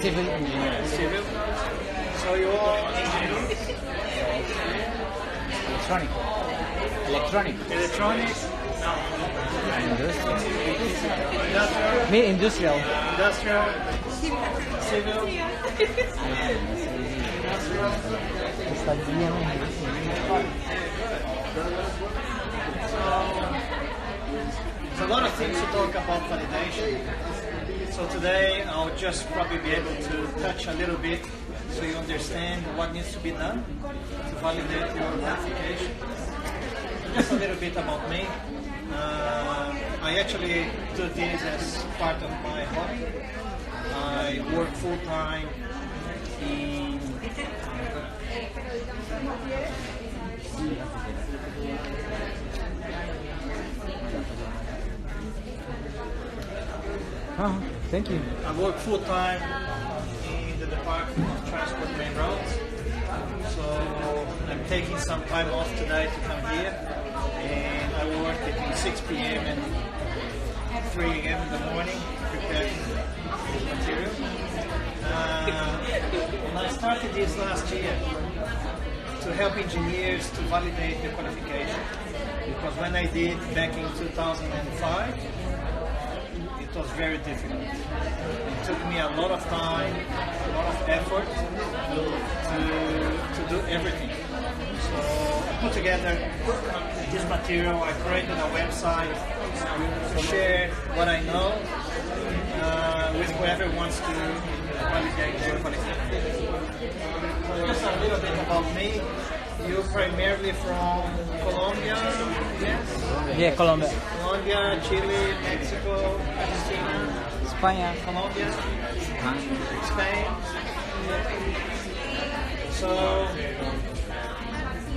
Civil engineering. Civil. So you are engineer? Electronic. Electronic. Electronic? Industrial. Industrial? Me, industrial. Industrial? Civil? There's a lot of things to talk about validation. So today I'll just probably be able to touch a little bit so you understand what needs to be done to validate your qualification. Just a little bit about me. I actually do this as part of my hobby. I work full-time in Thank you. I work full-time in the Department of Transport Main Roads. So I'm taking some time off today to come here, and I work between 6 p.m. and 3 a.m. in the morning preparing material. And I started this last year to help engineers to validate the qualification, because when I did back in 2005, it was very difficult. It took me a lot of time, a lot of effort to do everything. So I put together this material. I created a website to share what I know with whoever wants to validate their qualification. Just a little bit about me. You're primarily from Colombia, yes? Yeah, Colombia. Colombia, Chile, Mexico, Argentina, España. Colombia, Spain. So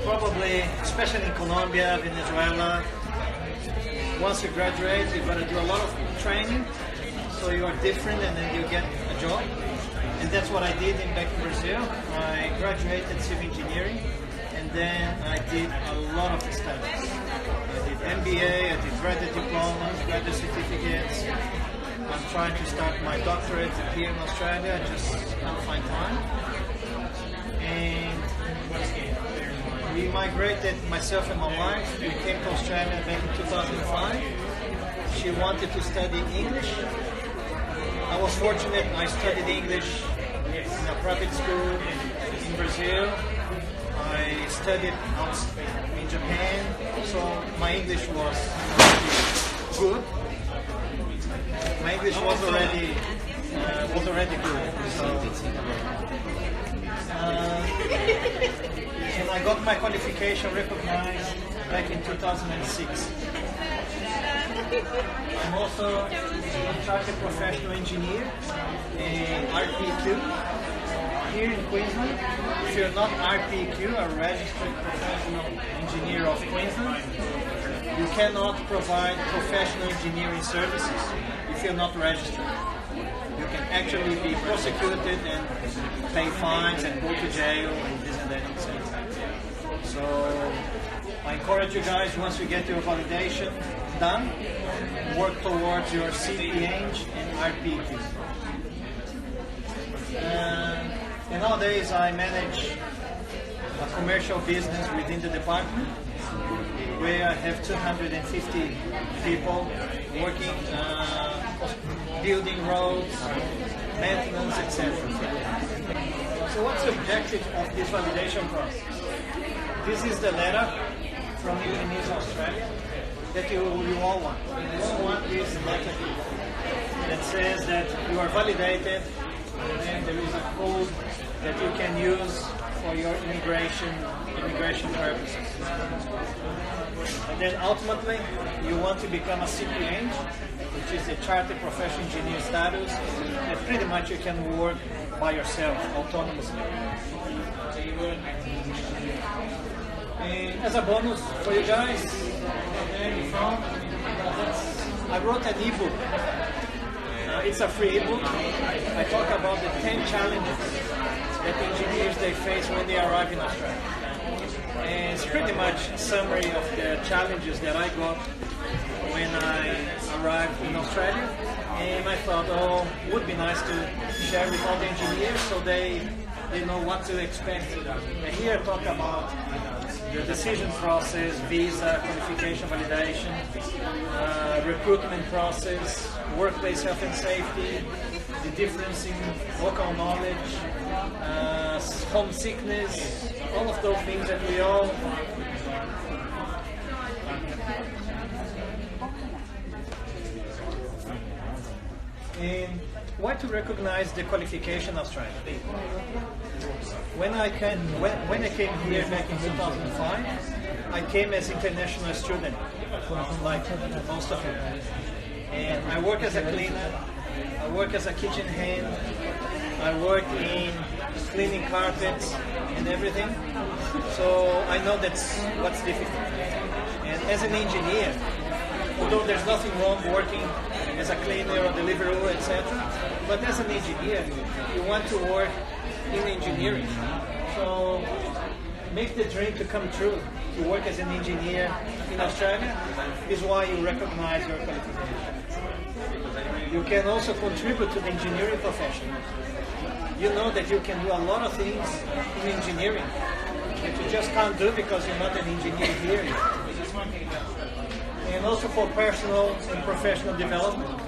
probably, especially in Colombia, Venezuela, once you graduate, you've got to do a lot of training, so you are different, and then you get a job. And that's what I did back in Brazil. I graduated civil engineering, and then I did a lot of studies. I did MBA, I did graduate diplomas, graduate certificates. I'm trying to start my doctorate here in Australia, I just can't find time. And we migrated, myself and my wife, we came to Australia back in 2005. She wanted to study English. I was fortunate, I studied English in a private school in Brazil. I studied in Japan, so my English was good. My English was already good. So, and I got my qualification recognized back in 2006. I'm also a chartered professional engineer in RPQ here in Queensland. If you're not RPQ, a registered professional engineer of Queensland, you cannot provide professional engineering services if you're not registered. You can actually be prosecuted and pay fines and go to jail and this and that, etc. So I encourage you guys, once you get your validation done, work towards your CPEng and RPQ. And nowadays I manage a commercial business within the department where I have 250 people working, building roads, maintenance, etc. So what's the objective of this validation process? This is the letter from Unimis Australia that you all want. You all want this letter that says that you are validated, and there is a code that you can use for your immigration purposes. And then ultimately, you want to become a CPEng, which is a Chartered Professional Engineer status, that pretty much you can work by yourself, autonomously. And as a bonus for you guys, I wrote an ebook. It's a free ebook. I talk about the 10 challenges that engineers they face when they arrive in Australia. And it's pretty much a summary of the challenges that I got when I arrived in Australia And I thought, oh, it would be nice to share with all the engineers so they know what to expect. And here I talk about the decision process, visa, qualification, validation, recruitment process, workplace health and safety, the difference in local knowledge, homesickness, all of those things that we all and why to recognize the qualification Australia. When I came here back in 2005, I came as international student, like most of you. And I work as a cleaner, I work as a kitchen hand, I work in cleaning carpets and everything. So I know that's what's difficult. And as an engineer, although there's nothing wrong working as a cleaner or deliverer, etc., but as an engineer, you want to work in engineering. So make the dream to come true, to work as an engineer in Australia, is why you recognize your qualification. You can also contribute to the engineering profession. You know that you can do a lot of things in engineering that you just can't do because you're not an engineer here. And also for personal and professional development.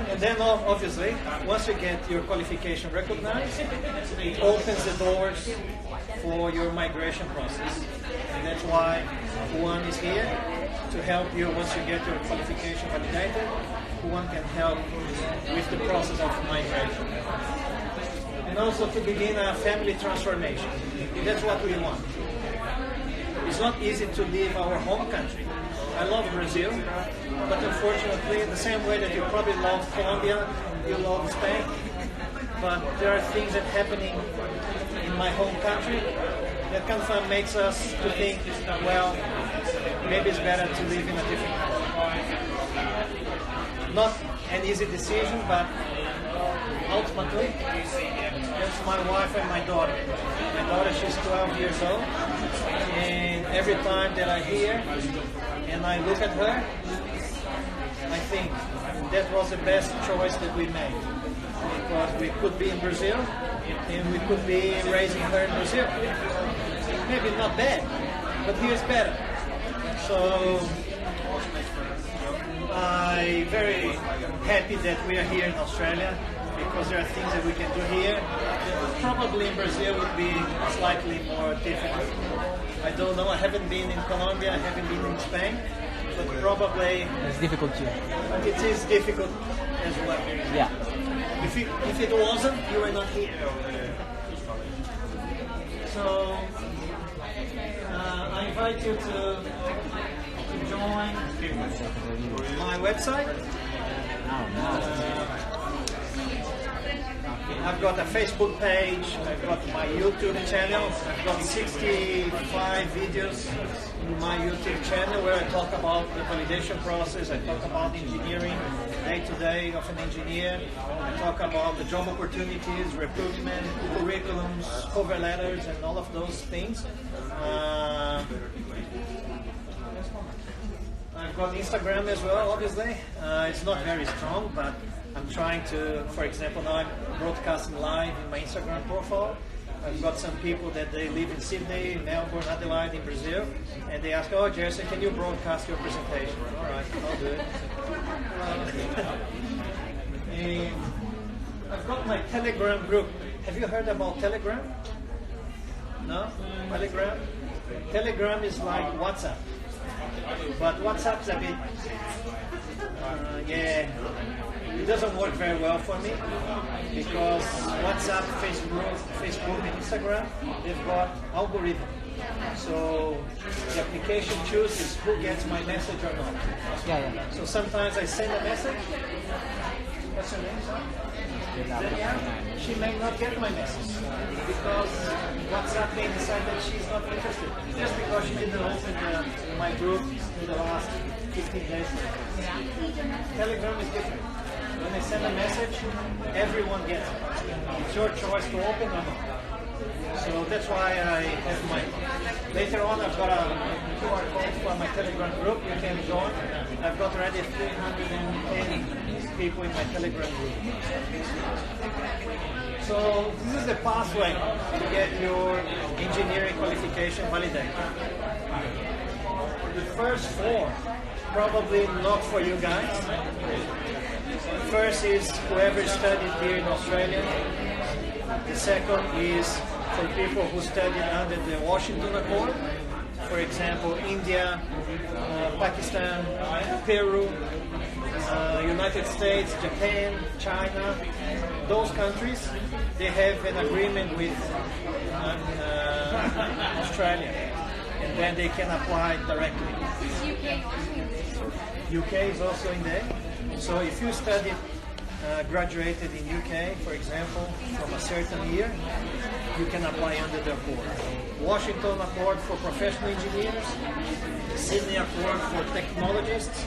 And then obviously, once you get your qualification recognized, it opens the doors for your migration process. And that's why Juan is here to help you once you get your qualification validated. Juan can help with the process of migration. And also to begin a family transformation. That's what we want. It's not easy to leave our home country. I love Brazil, but unfortunately, the same way that you probably love Colombia, you love Spain, but there are things that are happening in my home country that kind of makes us to think, well, maybe it's better to live in a different country. Not an easy decision, but ultimately, that's my wife and my daughter. My daughter, she's 12 years old, and every time that I hear and I look at her, I think that was the best choice that we made. Because we could be in Brazil, and we could be raising her in Brazil. Maybe not bad, but here's better. So I'm very happy that we are here in Australia, because there are things that we can do here that probably in Brazil would be slightly more difficult. I don't know, I haven't been in Colombia, I haven't been in Spain, but probably It's difficult too. it is difficult as well. Yeah. If it wasn't, you were not here. So I invite you to join my website. I've got a Facebook page, I've got my YouTube channel, I've got 65 videos in my YouTube channel where I talk about the validation process, I talk about engineering, day-to-day of an engineer, I talk about the job opportunities, recruitment, curriculums, cover letters, and all of those things. I've got Instagram as well, obviously. It's not very strong, but I'm trying to, for example, now I'm broadcasting live in my Instagram profile. I've got some people that they live in Sydney, Melbourne, Adelaide, in Brazil, and they ask, oh, Jesse, can you broadcast your presentation? All right, I'll do it. And I've got my Telegram group. Have you heard about Telegram? No? Telegram? Telegram is like WhatsApp. But WhatsApp's a bit, it doesn't work very well for me, because WhatsApp, Facebook and Instagram, they've got algorithm. So the application chooses who gets my message or not. Yeah. So sometimes I send a message. What's her name, sir? Danielle. She may not get my message because WhatsApp may decide that she's not interested just because she didn't open my group in the last 15 days. Telegram is different. When I send a message, everyone gets it. It's your choice to open or not. So that's why I have my... Later on, I've got a QR code for my Telegram group. You can join. I've got already 310 people in my Telegram group. So this is the pathway to get your engineering qualification validated. The first four, probably not for you guys. First is whoever studied here in Australia. The second is for people who studied under the Washington Accord. For example, India, Pakistan, Peru, United States, Japan, China. Those countries, they have an agreement with Australia, and then they can apply directly. UK is also in there. So if you studied, graduated in UK, for example, from a certain year, you can apply under the accord. Washington Accord for professional engineers, Sydney Accord for technologists,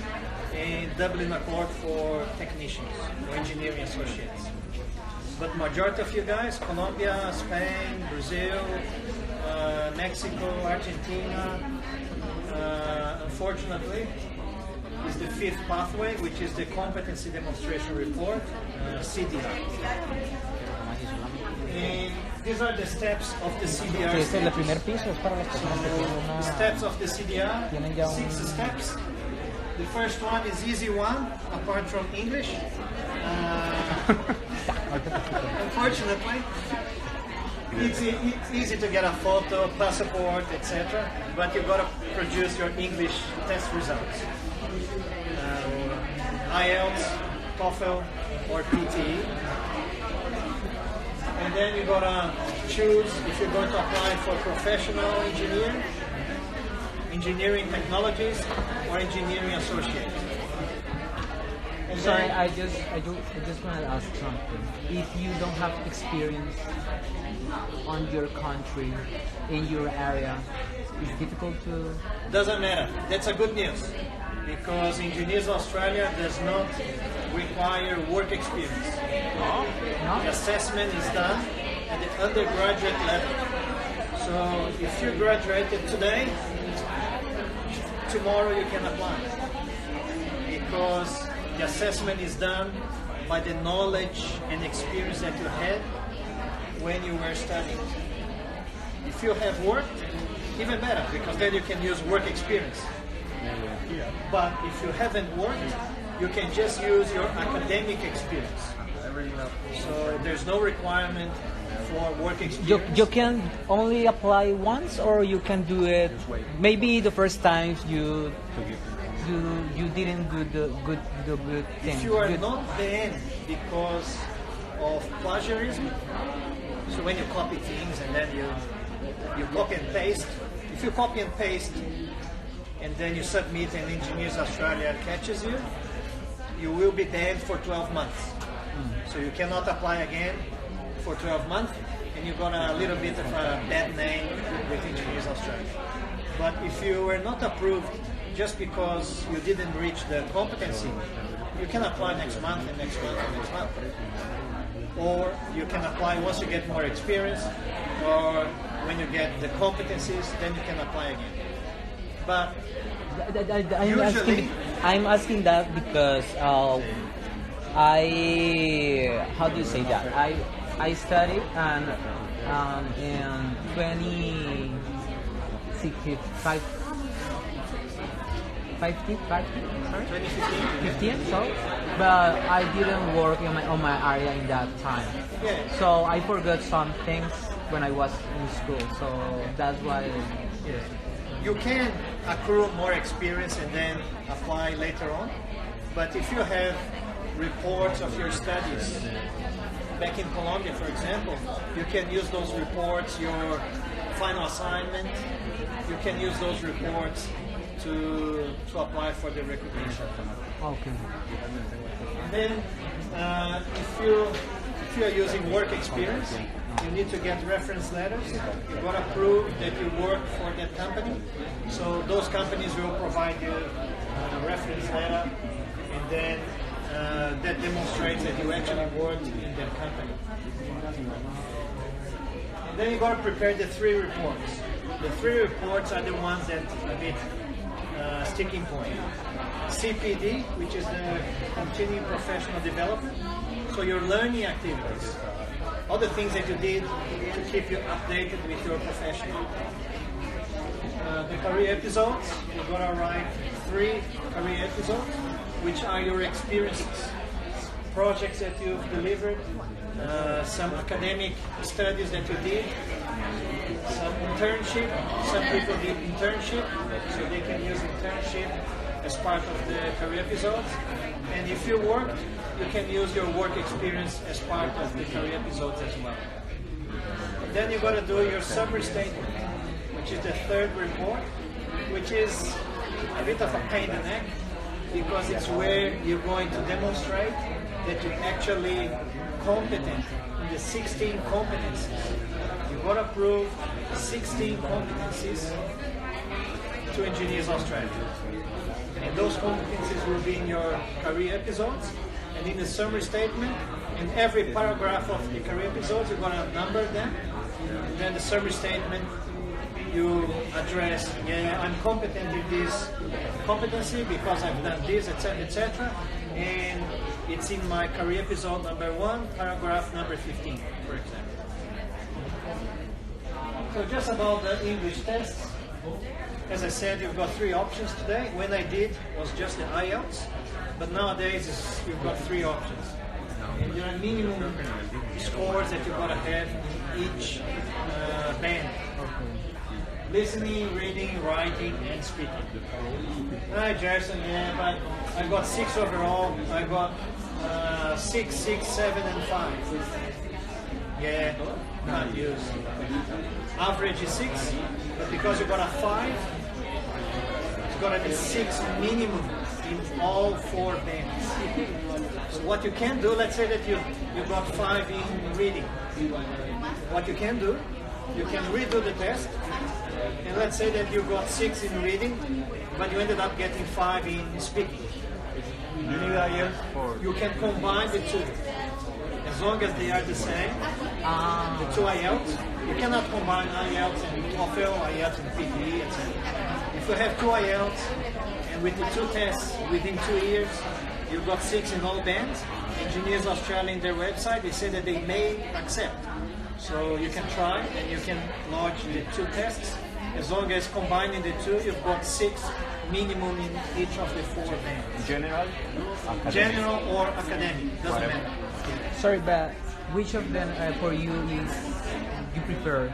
and Dublin Accord for technicians, or engineering associates. But majority of you guys, Colombia, Spain, Brazil, Mexico, Argentina, unfortunately, is the fifth pathway, which is the Competency Demonstration Report, CDR. And these are the steps of the CDR. Que este es el primer piso, es para las personas que tienen The una... steps of the CDR, Tienen ya 6 steps. The first one is easy one, apart from English. Unfortunately, it's easy to get a photo, passport, etc. But you've got to produce your English test results. IELTS, TOEFL, or PTE. And then you've got to choose if you're going to apply for professional engineer, engineering technologist, or engineering associate. And Sorry, then- I just want to ask something. If you don't have experience on your country, in your area, it's difficult to... Doesn't matter. That's a good news because Engineers Australia does not require work experience. No? The assessment is done at the undergraduate level. So if you graduated today, tomorrow you can apply because the assessment is done by the knowledge and experience that you had when you were studying. If you have worked, even better, because then you can use work experience. But if you haven't worked, you can just use your academic experience. So there's no requirement for work experience. You can only apply once, or you can do it maybe the first times you didn't do the good thing. If you are Good. not banned because of plagiarism, so when you copy things and then you copy and paste, if you copy and paste and then you submit and Engineers Australia catches you, you will be banned for 12 months. So you cannot apply again for 12 months, and you got a little bit of a bad name with Engineers Australia. But if you were not approved just because you didn't reach the competency, you can apply next month and next month and next month. Or you can apply once you get more experience, or when you get the competencies, then you can apply again. But I'm asking that because how do you say that? I studied and in 2015, 15, so, but I didn't work on my area in that time. Yeah. So I forgot some things when I was in school. So that's why. you can accrue more experience and then apply later on. But if you have reports of your studies back in Colombia, for example, you can use those reports, your final assignment, you can use those reports to apply for the recognition. Okay. And then if you are using work experience, you need to get reference letters. You've got to prove that you work for that company. So those companies will provide you a reference letter, and then that demonstrates that you actually worked in that company. And then you've got to prepare the 3 reports. The 3 reports are the ones that are a bit sticking point. CPD, which is the continuing professional development. So your learning activities, all the things that you did to keep you updated with your profession. The career episodes, you're gonna write 3 career episodes, which are your experiences, projects that you've delivered, some academic studies that you did, some internship. Some people did internship, so they can use internship as part of the career episodes. And if you worked, you can use your work experience as part of the career episodes as well. Then you got to do your summary statement, which is the 3rd report, which is a bit of a pain in the neck, because it's where you're going to demonstrate that you're actually competent in the 16 competencies. You've got to prove 16 competencies to Engineers Australia. And those competencies will be in your career episodes and in the summary statement. In every paragraph of the career episodes, you're going to number them. And then the summary statement, you address, yeah, I'm competent in this competency because I've done this, etc., etc. And it's in my career episode number 1, paragraph number 15, for example. So just about the English tests. As I said, you've got 3 options today. When I did, it was just the IELTS. But nowadays, you've got 3 options. And there are minimum scores that you've got to have in each band. Listening, reading, writing, and speaking. Hi, Jason. Yeah, but I got 6 overall. I got 6, 6, 7, and 5. Yeah, not used. Average is 6, but because you got a 5, it's got to be 6 minimum in all 4 bands. So what you can do, let's say that you got 5 in reading. What you can do, you can redo the test, and let's say that you got 6 in reading, but you ended up getting 5 in speaking. You can combine the 2. As long as they are the same, the 2 IELTS, you cannot combine IELTS and TOEFL, IELTS and PTE, etc. If you have 2 IELTS, and with the 2 tests within 2 years, you got 6 in all bands, Engineers Australia in their website, they say that they may accept. So you can try and you can lodge the 2 tests. As long as combining the 2, you've got 6 minimum in each of the 4 bands. General? General or academic, doesn't matter. Sorry, but which of them for you is you prefer?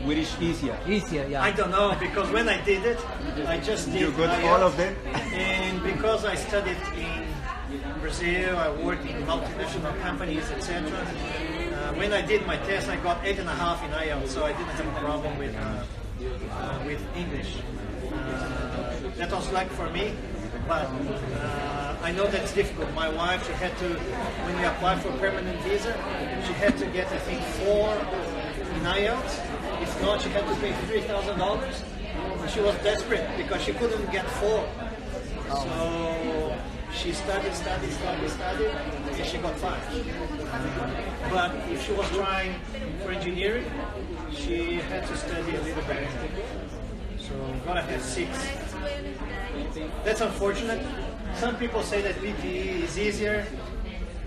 Which is easier? Easier, yeah. I don't know, because when I did it, I just did You got IELTS, all of them? And because I studied in Brazil, I worked in multinational companies, etc. When I did my test, I got 8.5 in IELTS, so I didn't have a problem with English. That was luck for me, but I know that's difficult. My wife, she had to, when we applied for permanent visa, she had to get, I think, 4 in IELTS. If not, she had to pay $3,000. She was desperate because she couldn't get 4. So she studied, and she got 5. But if she was trying for engineering, she had to study a little bit. So gotta have 6. That's unfortunate. Some people say that PTE is easier.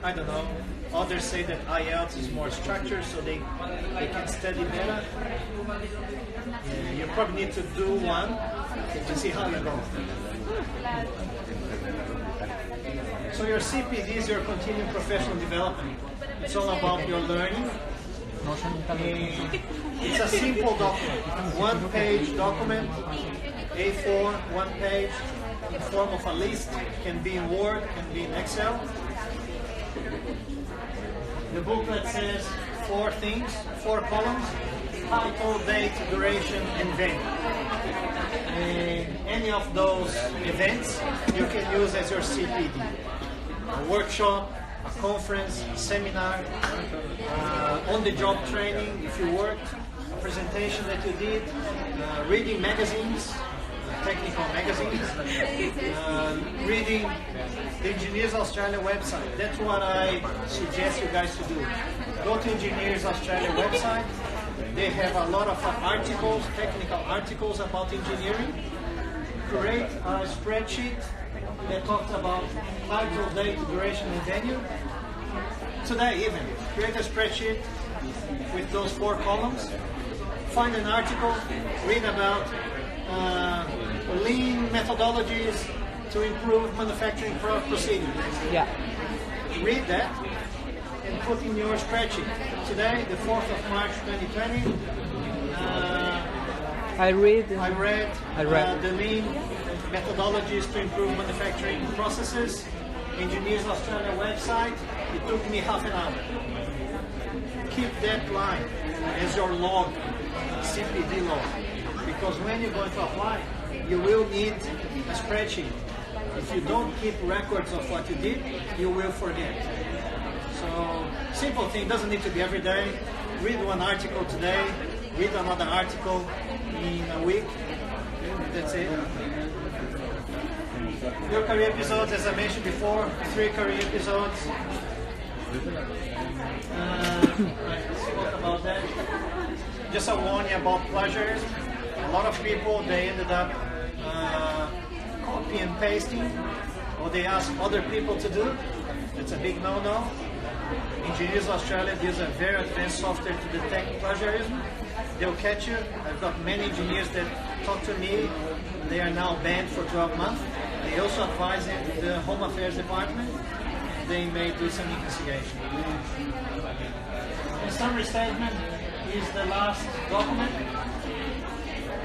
I don't know. Others say that IELTS is more structured, so they can study better. You probably need to do one to see how you go. So your CPD is your continuing professional development. It's all about your learning. It's a simple document, 1-page document, A4, 1 page, in form of a list, can be in Word, can be in Excel. The booklet says 4 things, 4 columns: title, date, duration, and venue. And any of those events you can use as your CPD. A workshop, a conference, a seminar, on-the-job training if you worked, a presentation that you did, reading magazines, technical magazines, reading the Engineers Australia website. That's what I suggest you guys to do. Go to Engineers Australia website. They have a lot of articles, technical articles about engineering. Create a spreadsheet that talks about title, date, duration, and venue. Today even, create a spreadsheet with those 4 columns, find an article, read about lean methodologies to improve manufacturing procedures. Yeah. Read that and put in your spreadsheet. Today, the 4th of March 2020, I read the lean methodologies to improve manufacturing processes. Engineers Australia website. It took me half an hour. Keep that line as your log, CPD log, because when you're going to apply, you will need a spreadsheet. If you don't keep records of what you did, you will forget. So, simple thing, doesn't need to be every day. Read one article today, read another article in a week. That's it. Your career episodes, as I mentioned before, 3 career episodes. I spoke about that. Just a warning about plagiarism. A lot of people, they ended up copy and pasting, or they ask other people to do. It's a big no-no. Engineers Australia uses a very advanced software to detect plagiarism. They'll catch you. I've got many engineers that talk to me. They are now banned for 12 months. They also advise the Home Affairs Department. They may do some investigation. The summary statement is the last document.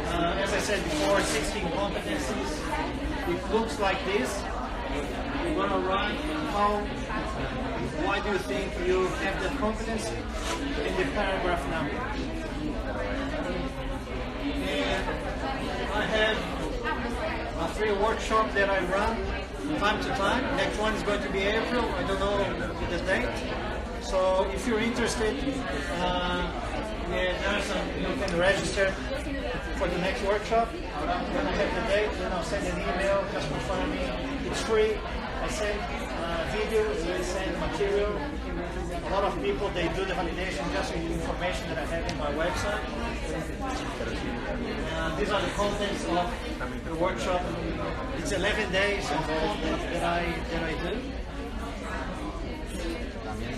As I said before, 16 competencies. It looks like this. You're going to write why do you think you have that competency in the paragraph number. And I have a free workshop that I run time to time. Next one is going to be April. I don't know the date. So if you're interested, you can register for the next workshop. When I have the date, then I'll send an email, just confirm me. It's free. I send videos, I send material. A lot of people, they do the validation just with the information that I have in my website. These are the contents of the workshop. It's 11 days of content that I do.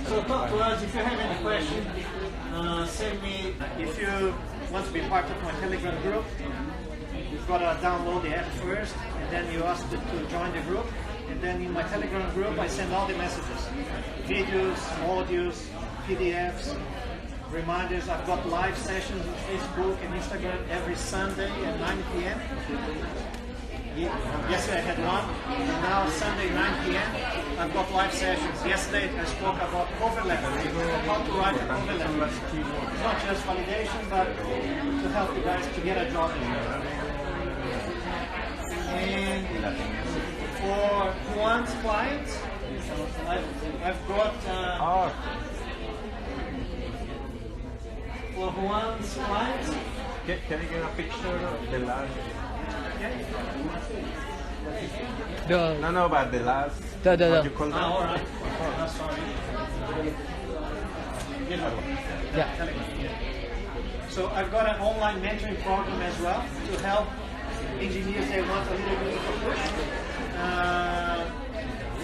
So talk to us if you have any questions. Send me. If you want to be part of my Telegram group, you've got to download the app first, and then you ask to join the group. And then in my Telegram group, I send all the messages, videos, audios, PDFs, reminders. I've got live sessions on Facebook and Instagram every Sunday at 9 p.m. Yesterday I had one, and now Sunday 9 p.m. I've got live sessions. Yesterday I spoke about cover letter, how to write a cover letter. It's not just validation, but to help you guys to get a job. And for Juan's clients, I've got for Juan's clients. Can you get a picture of the last? No, but the last. What you call that? All right. Sorry. Yeah. So I've got an online mentoring program as well to help engineers that want a little bit of a push.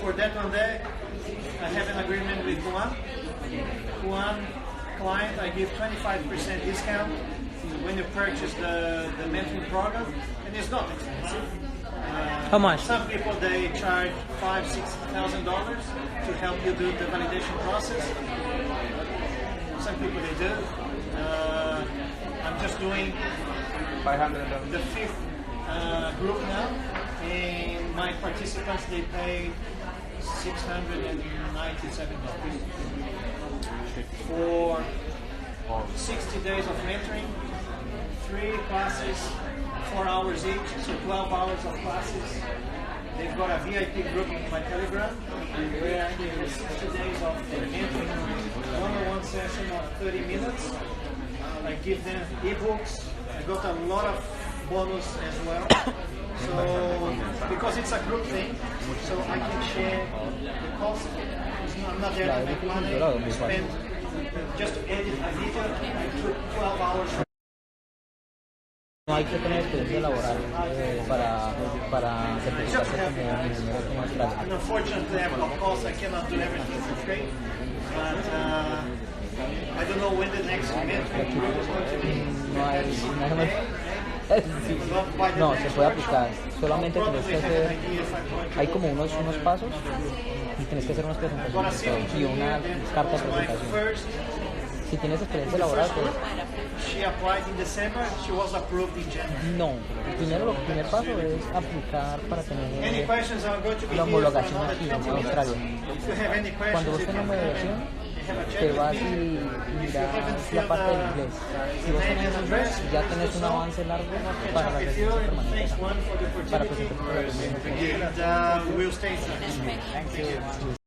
For that one there, I have an agreement with Juan client. I give 25% discount when you purchase the mentoring program, and it's not expensive. How much? Some people, they charge $5,000-$6,000 to help you do the validation process. Some people they do. I'm just doing $500. the 5th group now, and my participants, they pay $697 for 60 days of mentoring, 3 classes, 4 hours each, so 12 hours of classes. They've got a VIP group in my Telegram where I give 60 days of mentoring, one-on-one session of 30 minutes. I give them ebooks. I got a lot of bonus as well. So, because it's a group thing, so I can share the cost. I'm not there to make money. I spend just to edit a video. I took 12 hours. hay que tener experiencia laboral para certificarse como ingeniero en Australia. And unfortunately, of course, I cannot do everything for free. But I don't know when the next event is going to be. No hay nada más. No, se puede aplicar. Solamente tienes que hacer. Hay como unos pasos y tienes que hacer unas presentaciones y una carta de presentación. Si tienes experiencia laboral, pues. She applied in December. She was approved in January. No, el primer paso es aplicar para tener Any questions are going to be la here for homologación another aquí en 20 minutes. Australia. If you have any questions, Cuando vos you tenés can homologación, have a chat te with vas me. y miras la parte del inglés. Si vos tenés inglés, ya tenés un avance largo para la residencia permanente, para presentarte para la residencia permanente. And we'll stay in touch. Thank you.